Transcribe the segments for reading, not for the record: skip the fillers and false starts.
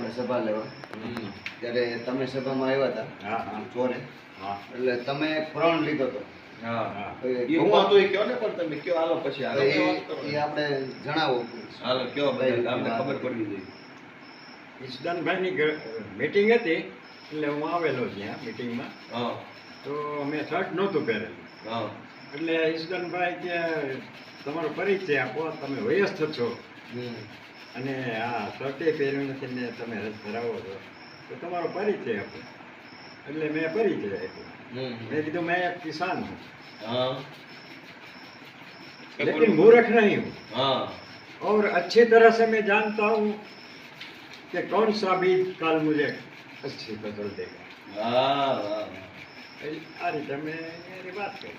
આપણે સભા લેવા ત્યારે તમે સભામાં આવ્યા હતા ચોરે એટલે તમે પ્રણ લીધો હતો આપણે જણાવો ખબર પડવી જોઈએ. ઈશદાનભાઈની મીટિંગ હતી એટલે હું આવેલો ત્યાં મીટિંગમાં. તો મેં શર્ટ નહોતું પહેરેલું એટલે ઈશદાનભાઈ કે તમારો પરિચય આપો, તમે વયસ્થ છો અને આ શર્ટે પહેર્યું નથી ને તમે રસ ધરાવો છો તો તમારો પરિચય આપો. એટલે મેં પરિચય આપ્યો. मैं कहा मैं एक किसान हूँ लेकिन मूर्ख नहीं हूँ और अच्छी तरह से मैं जानता हूँ कि कौन सा बीज कल मुझे अच्छी फसल देगा. आ રીતે મેં એની વાત કરી.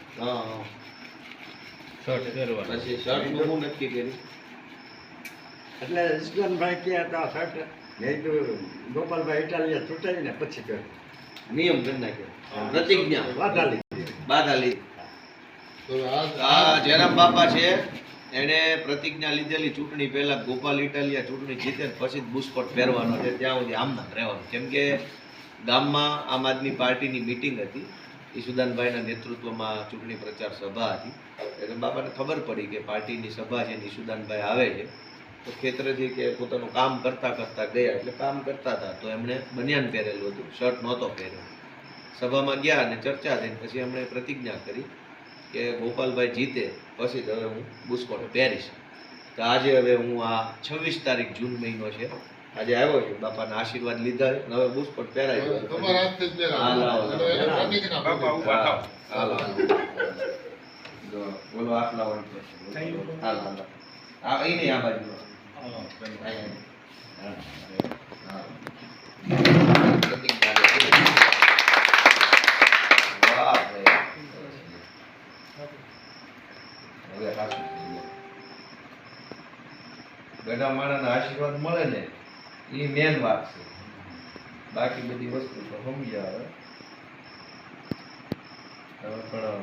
એટલે ઈશદાનભાઈ કહે હતા શર્ટ મેં કીધું ગોપાલભાઈ ઇટાલિયા છૂટાવીને પછી કર્યું નિયમ કરી નાખ્યો, પ્રતિજ્ઞા બાધા લીધી. જયરામ બાપા છે એને પ્રતિજ્ઞા લીધેલી ચૂંટણી પહેલા ગોપાલ ઇટાલિયા ચૂંટણી જીતે પછી જ બુસ્કોટ પહેરવાનો છે, ત્યાં સુધી આમનામ રહેવાનું. કેમ કે ગામમાં આમ આદમી પાર્ટીની મિટિંગ હતી, ઈશુદાનભાઈના નેતૃત્વમાં ચૂંટણી પ્રચાર સભા હતી. એટલે બાપાને ખબર પડી કે પાર્ટીની સભા છે ઈશુદાનભાઈ આવે છે તો ખેતરેથી કે પોતાનું કામ કરતા કરતા ગયા, એટલે કામ કરતા હતા તો એમણે બનિયાન પહેરેલું હતું, શર્ટ નહોતો પહેર્યો. સભામાં ગયા અને ચર્ચા થઈ પછી એમણે પ્રતિજ્ઞા કરી કે ગોપાલભાઈ જીતે પછી જ હવે હું બુસ્કોટ પહેરીશ. તો આજે હવે હું આ 26 તારીખ જૂન મહિનો છે, આજે આવ્યો છું, બાપાના આશીર્વાદ લીધા છે, હવે બુસ્કોટ પહેરાય બોલો આટલા અહીં નહીં આ બાજુ ગઢા માણસના આશીર્વાદ મળે ને એ મેન વાત છે, બાકી બધી વસ્તુ તો સમજ્યા હવે પણ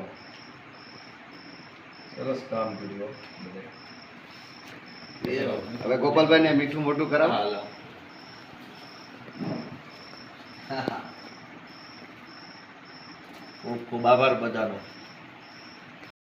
સરસ કામ કર્યું. હવે ગોપાલભાઈ ને મીઠું મોટું કરાવ. ખૂબ ખૂબ આભાર બધાનો.